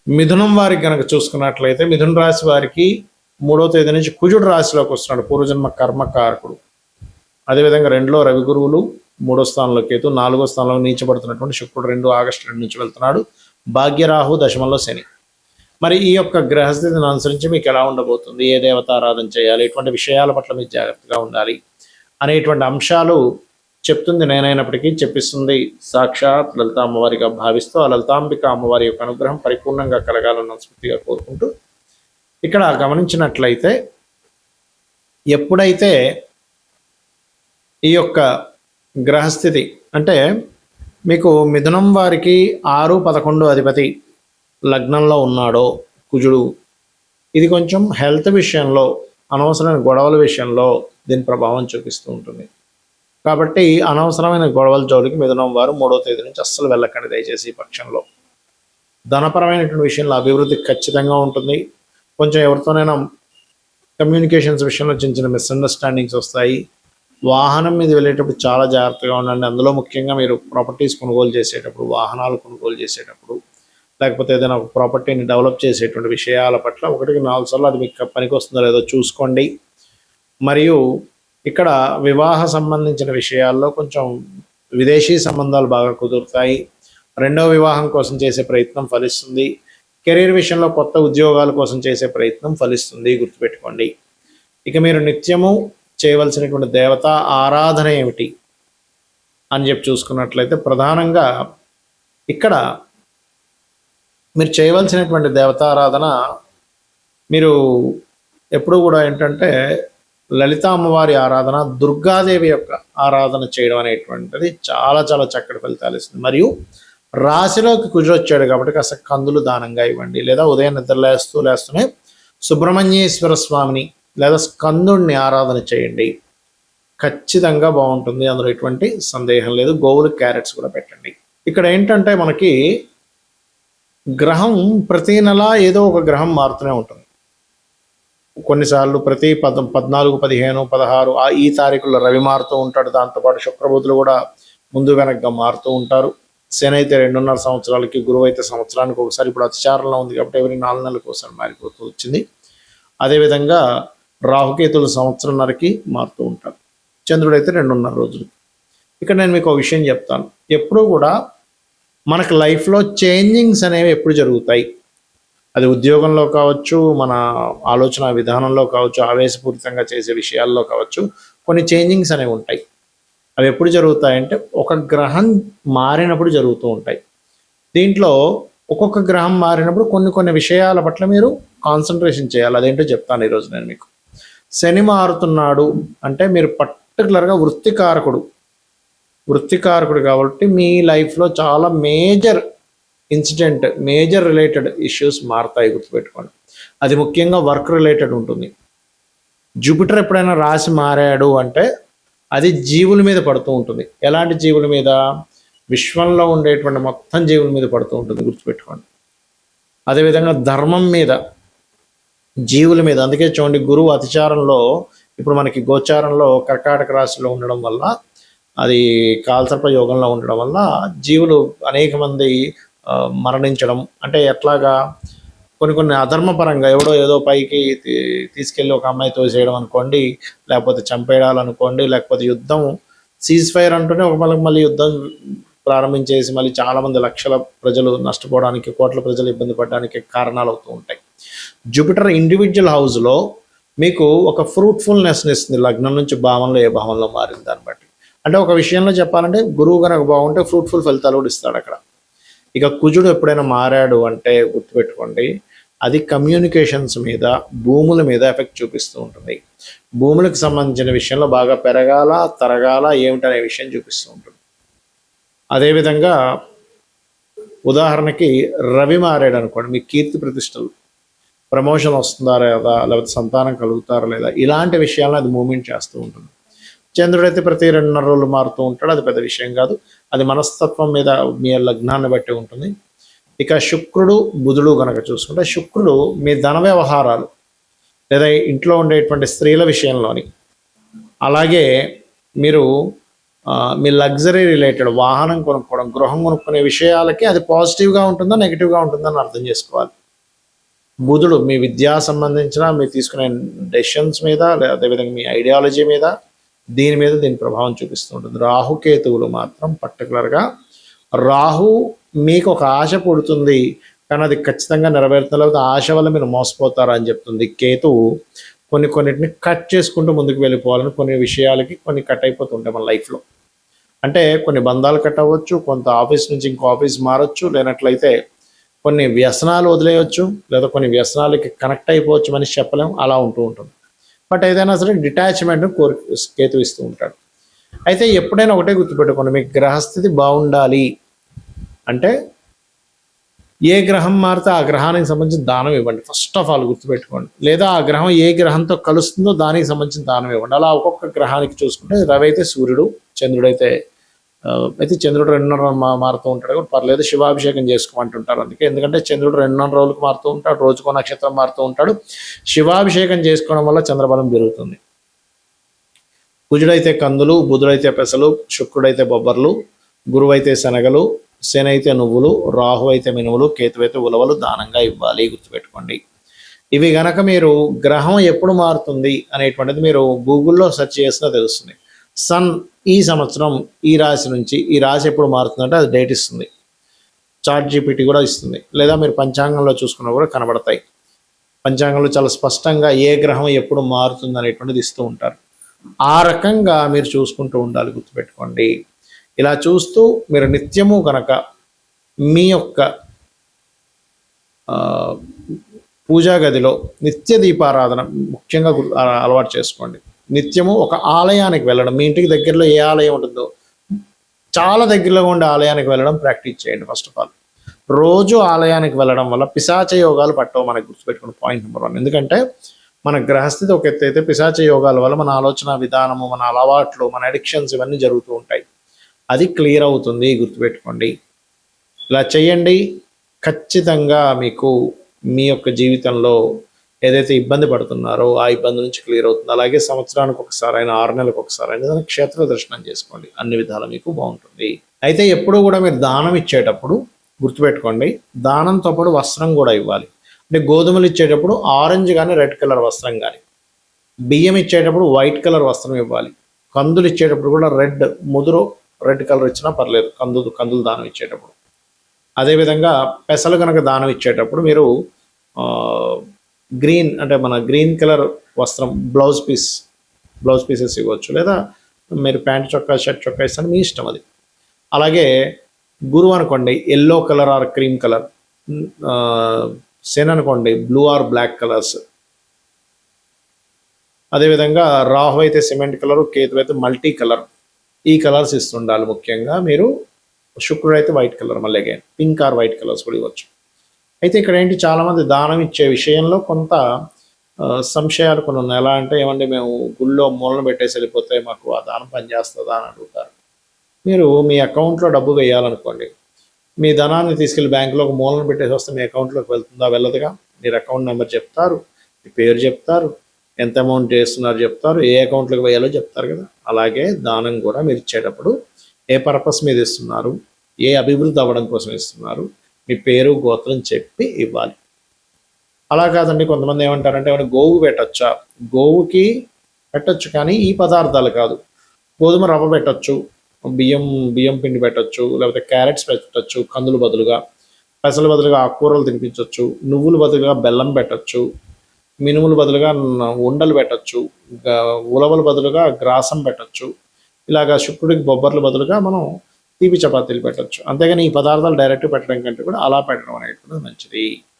మిథునం వారికి కనుక చూసుకున్నట్లయితే మిథున రాశి వారికి 3వ తేదీ నుంచి కుజుడు రాశిలోకి వస్తున్నాడు, పూర్వజన్మ కర్మకారకుడు. అదేవిధంగా 2లో రవి గురువులు, 3వ స్థానంలో కేతు, 4వ స్థానంలో నీచబడుతున్నటువంటి శుక్రుడు 2 ఆగస్టు 2 నుంచి వెళ్తున్నాడు. భాగ్యరాహు దశమంలో శని. మరి ఈ యొక్క గ్రహస్థితిని అనుసరించి మీకు ఎలా ఉండబోతుంది, ఏ దేవతారాధన చేయాలి, ఎటువంటి విషయాల పట్ల మీరు జాగ్రత్తగా ఉండాలి అనేటువంటి అంశాలు చెప్తుంది నేనైనప్పటికీ చెప్పిస్తుంది సాక్షాత్ లలిత అమ్మవారిగా భావిస్తూ ఆ లలితాంబిక అమ్మవారి యొక్క అనుగ్రహం పరిపూర్ణంగా కలగాలన్న స్ఫూర్తిగా కోరుకుంటూ, ఇక్కడ గమనించినట్లయితే ఎప్పుడైతే ఈ యొక్క గ్రహస్థితి అంటే మీకు మిథునం వారికి 6-11 అధిపతి లగ్నంలో ఉన్నాడో కుజుడు, ఇది కొంచెం హెల్త్ విషయంలో, అనవసరమైన గొడవల విషయంలో దీని ప్రభావం చూపిస్తూ ఉంటుంది. కాబట్టి అనవసరమైన గొడవల జోలికి మిథునం వారు 3వ తేదీ నుంచి అస్సలు వెళ్ళకండి దయచేసి. ఈ పక్షంలో ధనపరమైనటువంటి విషయంలో అభివృద్ధి ఖచ్చితంగా ఉంటుంది. కొంచెం ఎవరితోనైనా కమ్యూనికేషన్స్ విషయంలో చిన్న చిన్న మిస్అండర్స్టాండింగ్స్ వస్తాయి. వాహనం మీద వెళ్ళేటప్పుడు చాలా జాగ్రత్తగా ఉండండి. అందులో ముఖ్యంగా మీరు ప్రాపర్టీస్ కొనుగోలు చేసేటప్పుడు, వాహనాలు కొనుగోలు చేసేటప్పుడు, లేకపోతే ఏదైనా ఒక ప్రాపర్టీని డెవలప్ చేసేటువంటి విషయాల పట్ల 1-4 సార్లు అది మీకు పనికి వస్తుందో లేదో చూసుకోండి. మరియు ఇక్కడ వివాహ సంబంధించిన విషయాల్లో కొంచెం విదేశీ సంబంధాలు బాగా కుదురుతాయి. 2వ వివాహం కోసం చేసే ప్రయత్నం ఫలిస్తుంది. కెరీర్ విషయంలో కొత్త ఉద్యోగాల కోసం చేసే ప్రయత్నం ఫలిస్తుంది, గుర్తుపెట్టుకోండి. ఇక మీరు నిత్యము చేయవలసినటువంటి దేవతా ఆరాధన ఏమిటి అని చెప్పి చూసుకున్నట్లయితే ప్రధానంగా ఇక్కడ మీరు చేయవలసినటువంటి దేవతారాధన మీరు ఎప్పుడు కూడా ఏంటంటే లలిత అమ్మవారి ఆరాధన, దుర్గాదేవి యొక్క ఆరాధన చేయడం అనేటువంటిది చాలా చాలా చక్కటి ఫలితాలు ఇస్తుంది. మరియు రాశిలోకి కుజుడు వచ్చాడు కాబట్టి కాస్త కందులు దానంగా ఇవ్వండి, లేదా ఉదయం నిద్ర లేస్తూనే సుబ్రహ్మణ్యేశ్వర స్వామిని లేదా స్కందుడిని ఆరాధన చేయండి. ఖచ్చితంగా బాగుంటుంది, అందులో ఎటువంటి సందేహం లేదు. గోవులు క్యారెట్స్ కూడా పెట్టండి. ఇక్కడ ఏంటంటే మనకి గ్రహం ప్రతి నెల ఏదో ఒక గ్రహం మారుతూనే ఉంటుంది. కొన్నిసార్లు ప్రతి 14, 15, 16 ఈ తారీఖుల్లో రవి మారుతూ ఉంటాడు. దాంతోపాటు శుక్రబుధులు కూడా ముందు వెనక్గా మారుతూ ఉంటారు. శని అయితే 2.5 సంవత్సరాలకి, గురువు అయితే సంవత్సరానికి ఒకసారి, ఇప్పుడు అతిచారంలో ఉంది కాబట్టి ఎవరి 4 నెలలకు ఒకసారి మారిపోతూ వచ్చింది. అదేవిధంగా రాహుకేతులు సంవత్సరంన్నరకి మారుతూ ఉంటారు. చంద్రుడు అయితే 2.5 రోజులు. ఇక్కడ నేను మీకు ఒక విషయం చెప్తాను. ఎప్పుడూ కూడా మనకు లైఫ్లో చేంజింగ్స్ అనేవి ఎప్పుడు జరుగుతాయి, అది ఉద్యోగంలో కావచ్చు, మన ఆలోచన విధానంలో కావచ్చు, ఆవేశపూరితంగా చేసే విషయాల్లో కావచ్చు, కొన్ని చేంజింగ్స్ అనేవి ఉంటాయి. అవి ఎప్పుడు జరుగుతాయంటే ఒక గ్రహం మారినప్పుడు జరుగుతూ ఉంటాయి. దీంట్లో ఒక్కొక్క గ్రహం మారినప్పుడు కొన్ని విషయాల పట్ల మీరు కాన్సన్ట్రేషన్ చేయాలి. అదేంటో చెప్తాను ఈరోజు నేను మీకు. శని మారుతున్నాడు అంటే మీరు పర్టికులర్గా వృత్తికారకుడు కాబట్టి మీ లైఫ్లో చాలా major incident, major related issues మారుతాయి, గుర్తుపెట్టుకోండి. అది ముఖ్యంగా వర్క్ రిలేటెడ్ ఉంటుంది. జూపిటర్ ఎప్పుడైనా రాశి మారాడు అంటే అది జీవుల మీద పడుతూ ఉంటుంది. ఎలాంటి జీవుల మీద? విశ్వంలో ఉండేటువంటి మొత్తం జీవుల మీద పడుతూ ఉంటుంది, గుర్తుపెట్టుకోండి. అదేవిధంగా ధర్మం మీద, జీవుల మీద. అందుకే చూడండి, గురువు అతిచారంలో ఇప్పుడు మనకి గోచారంలో కర్కాటక రాశిలో ఉండడం వల్ల, అది కాలసర్ప యోగంలో ఉండడం వల్ల జీవులు అనేక మంది మరణించడం. అంటే ఎట్లాగా కొన్ని అధర్మపరంగా ఎవడో ఏదో పైకి తీసుకెళ్ళి ఒక అమ్మాయి తోసేయడం అనుకోండి, లేకపోతే చంపేయాలనుకోండి, లేకపోతే యుద్ధం సీజ్ ఫైర్ అంటూనే ఒక మళ్ళీ యుద్ధం ప్రారంభించేసి మళ్ళీ చాలామంది లక్షల ప్రజలు నష్టపోవడానికి, కోట్ల ప్రజలు ఇబ్బంది పడడానికి కారణాలు అవుతూ ఉంటాయి. జూపిటర్ ఇండివిజువల్ హౌస్లో మీకు ఒక ఫ్రూట్ఫుల్నెస్ని ఇస్తుంది, లగ్నం నుంచి భావంలో ఏ భావంలో మారింది దాన్ని బట్టి. అంటే ఒక విషయంలో చెప్పాలంటే గురువు కనుక బాగుంటే ఫ్రూట్ఫుల్ ఫలితాలు కూడా ఇస్తాడు అక్కడ. ఇక కుజుడు ఎప్పుడైనా మారాడు అంటే గుర్తుపెట్టుకోండి, అది కమ్యూనికేషన్స్ మీద, భూముల మీద ఎఫెక్ట్ చూపిస్తూ ఉంటుంది. భూములకు సంబంధించిన విషయంలో బాగా పెరగాల, తరగాల ఏమిటనే విషయం చూపిస్తూ ఉంటుంది. అదేవిధంగా ఉదాహరణకి రవి మారాడు అనుకోండి, మీ కీర్తి ప్రతిష్టలు, ప్రమోషన్ వస్తుందా లేదా, లేకపోతే సంతానం కలుగుతారా లేదా, ఇలాంటి విషయాలను అది మూమెంట్ చేస్తూ ఉంటుంది. చంద్రుడైతే ప్రతి 2.5 రోజులు మారుతూ ఉంటాడు, అది పెద్ద విషయం కాదు. అది మనస్తత్వం మీద, మీ లగ్నాన్ని బట్టి ఉంటుంది. ఇక శుక్రుడు బుధుడు కనుక చూసుకుంటే, శుక్రుడు మీ ధన వ్యవహారాలు లేదా ఇంట్లో ఉండేటువంటి స్త్రీల విషయంలోని, అలాగే మీరు మీ లగ్జరీ రిలేటెడ్ వాహనం కొనుక్కోవడం, గృహం కొనుక్కునే విషయాలకి అది పాజిటివ్గా ఉంటుందా నెగిటివ్గా ఉంటుందా అని అర్థం చేసుకోవాలి. బుధుడు మీ విద్యా సంబంధించిన మీరు తీసుకునే డెసిషన్స్ మీద, అదేవిధంగా మీ ఐడియాలజీ మీద, దీని ప్రభావం చూపిస్తూ ఉంటుంది. రాహుకేతువులు మాత్రం పర్టికులర్గా రాహు మీకు ఒక ఆశ పుడుతుంది కానీ అది ఖచ్చితంగా నెరవేరుతుంది, లేకపోతే ఆశ వల్ల మీరు మోసపోతారా అని చెప్తుంది. కేతువు కొన్నిటిని కట్ చేసుకుంటూ ముందుకు వెళ్ళిపోవాలని, కొన్ని విషయాలకి కొన్ని కట్ అయిపోతుంటాయి మన లైఫ్లో. అంటే కొన్ని బంధాలు కట్ అవ్వచ్చు, కొంత ఆఫీస్ నుంచి ఇంకో ఆఫీస్ మారచ్చు, లేనట్లయితే కొన్ని వ్యసనాలు వదిలేయచ్చు, లేదా కొన్ని వ్యసనాలకి కనెక్ట్ అయిపోవచ్చు, మనిషి చెప్పలేం, అలా ఉంటూ ఉంటుంది. బట్ ఏదైనా సరే డిటాచ్మెంట్ని కేతు ఇస్తూ ఉంటాడు. అయితే ఎప్పుడైనా ఒకటే గుర్తుపెట్టుకోండి, మీకు గ్రహస్థితి బాగుండాలి అంటే ఏ గ్రహం మారితే ఆ గ్రహానికి సంబంధించిన దానం ఇవ్వండి. ఫస్ట్ ఆఫ్ ఆల్ గుర్తుపెట్టుకోండి. లేదా ఆ గ్రహం ఏ గ్రహంతో కలుస్తుందో దానికి సంబంధించిన దానం ఇవ్వండి. అలా ఒక్కొక్క గ్రహానికి చూసుకుంటే రవి అయితే సూర్యుడు, చంద్రుడైతే చంద్రుడు 2.5 మారుతూ ఉంటాడు కూడా పర్లేదు, శివాభిషేకం చేసుకోమంటుంటారు. అందుకే ఎందుకంటే చంద్రుడు 2.5 రోజులకు మారుతూ ఉంటాడు, రోజుకో నక్షత్రం మారుతూ ఉంటాడు. శివాభిషేకం చేసుకోవడం వల్ల చంద్రబలం పెరుగుతుంది. కుజుడైతే కందులు, బుధుడైతే పెసలు, శుక్రుడైతే బొబ్బర్లు, గురువైతే శనగలు, శని అయితే నువ్వులు, రాహు అయితే మినుములు, కేతు అయితే ఉలవలు దానంగా ఇవ్వాలి. గుర్తుపెట్టుకోండి. ఇవి గనక మీరు గ్రహం ఎప్పుడు మారుతుంది అనేటువంటిది మీరు గూగుల్లో సెర్చ్ చేసినా తెలుస్తుంది. సన్ ఈ సంవత్సరం ఈ రాశి నుంచి ఈ రాశి ఎప్పుడు మారుతుందంటే అది డేట్ ఇస్తుంది. చాట్ జీపీటీ కూడా ఇస్తుంది, లేదా మీరు పంచాంగంలో చూసుకున్నా కూడా కనబడతాయి. పంచాంగంలో చాలా స్పష్టంగా ఏ గ్రహం ఎప్పుడు మారుతుంది అనేటువంటిది ఇస్తూ ఉంటారు. ఆ రకంగా మీరు చూసుకుంటూ ఉండాలి. గుర్తుపెట్టుకోండి. ఇలా చూస్తూ మీరు నిత్యము కనుక మీ యొక్క పూజా గదిలో నిత్య దీపారాధన ముఖ్యంగా అలవాటు చేసుకోండి. నిత్యము ఒక ఆలయానికి వెళ్ళడం, మీ ఇంటికి దగ్గరలో ఏ ఆలయం ఉంటుందో చాలా దగ్గరలో ఉండే ఆలయానికి వెళ్ళడం ప్రాక్టీస్ చేయండి. ఫస్ట్ ఆఫ్ ఆల్ రోజు ఆలయానికి వెళ్ళడం వల్ల పిశాచ యోగాలు పట్టవు. మనకు గుర్తుపెట్టుకున్న పాయింట్ నెంబర్ 1. ఎందుకంటే మన గ్రహస్థితి ఒక ఎత్తు అయితే పిశాచ యోగాల వల్ల మన ఆలోచన విధానము, మన అలవాట్లు, మన అడిక్షన్స్ ఇవన్నీ జరుగుతూ ఉంటాయి. అది క్లియర్ అవుతుంది. గుర్తుపెట్టుకోండి. ఇలా చేయండి. ఖచ్చితంగా మీకు మీ యొక్క జీవితంలో ఏదైతే ఇబ్బంది పడుతున్నారో ఆ ఇబ్బంది నుంచి క్లియర్ అవుతుంది. అలాగే సంవత్సరానికి ఒకసారి అయినా 6 నెలలకు ఒకసారి అయినా దానికి క్షేత్ర దర్శనం చేసుకోండి. అన్ని విధాలు మీకు బాగుంటుంది. అయితే ఎప్పుడు కూడా మీరు దానం ఇచ్చేటప్పుడు గుర్తుపెట్టుకోండి, దానంతో పాటు వస్త్రం కూడా ఇవ్వాలి. అంటే గోధుమలు ఇచ్చేటప్పుడు ఆరెంజ్ కానీ రెడ్ కలర్ వస్త్రం కానీ, బియ్యం ఇచ్చేటప్పుడు వైట్ కలర్ వస్త్రం ఇవ్వాలి. కందులు ఇచ్చేటప్పుడు కూడా ముదురు రెడ్ కలర్ ఇచ్చినా పర్లేదు, కందులు దానం ఇచ్చేటప్పుడు. అదేవిధంగా పెసలు కనుక దానం ఇచ్చేటప్పుడు మీరు గ్రీన్ అంటే మన గ్రీన్ కలర్ వస్త్రం బ్లౌజ్ పీసెస్ ఇవ్వచ్చు, లేదా మీరు ప్యాంట్ చొక్కా షర్ట్ చొక్కా ఇస్తాను, మీ ఇష్టం అది. అలాగే గురువు అనుకోండి yellow colour or cream colour, శని అనుకోండి బ్లూ ఆర్ బ్లాక్ కలర్స్. అదేవిధంగా రాహు అయితే సిమెంట్ కలరు, కేతు అయితే మల్టీ కలర్, ఈ కలర్స్ ఇస్తుండాలి. ముఖ్యంగా మీరు శుక్రుడు అయితే వైట్ కలర్, మళ్ళీ again pink are white colours కూడా ఇవ్వచ్చు. అయితే ఇక్కడ ఏంటి, చాలామంది దానం ఇచ్చే విషయంలో కొంత సంశయాలు కొన్ని ఉన్నాయి. ఎలా అంటే ఏమంటే మేము గుళ్ళో మూలన పెట్టేసి వెళ్ళిపోతే మాకు ఆ దానం పనిచేస్తుందా అని అడుగుతారు. మీరు మీ అకౌంట్లో డబ్బు వేయాలనుకోండి, మీ ధనాన్ని తీసుకెళ్ళి బ్యాంకులో ఒక మూలన పెట్టేసి వస్తే మీ అకౌంట్లోకి వెళ్తుందా? వెళ్ళదుగా. మీరు అకౌంట్ నెంబర్ చెప్తారు, మీ పేరు చెప్తారు, ఎంత అమౌంట్ చేస్తున్నారు చెప్తారు, ఏ అకౌంట్లోకి వేయాలో చెప్తారు కదా. అలాగే దానం కూడా మీరు ఇచ్చేటప్పుడు ఏ పర్పస్ మీద ఇస్తున్నారు, ఏ అభివృద్ధి అవ్వడం కోసం ఇస్తున్నారు, మీ పేరు గోత్రం చెప్పి ఇవ్వాలి. అలా కాదండి, కొంతమంది ఏమంటారంటే ఏమైనా గోవు పెట్టచ్చా? గోవుకి పెట్టచ్చు, కానీ ఈ పదార్థాలు కాదు. గోధుమ రవ్వ పెట్టచ్చు, బియ్యం పిండి పెట్టచ్చు, లేకపోతే క్యారెట్స్ పెట్టచ్చు కందులు బదులుగా, పెసల బదులుగా ఆకుకూరలు తినిపించవచ్చు, నువ్వులు బదులుగా బెల్లం పెట్టచ్చు, మినుములు బదులుగా ఉండలు పెట్టచ్చు, ఉలవల బదులుగా గ్రాసం పెట్టచ్చు. ఇలాగా శుక్రుడికి బొబ్బర్ల బదులుగా మనం తీపి చపాతీలు పెట్టచ్చు. అంతేగాని ఈ పదార్థాలు డైరెక్ట్ పెట్టడం కంటే కూడా అలా పెట్టడం అనేటువంటిది మంచిది.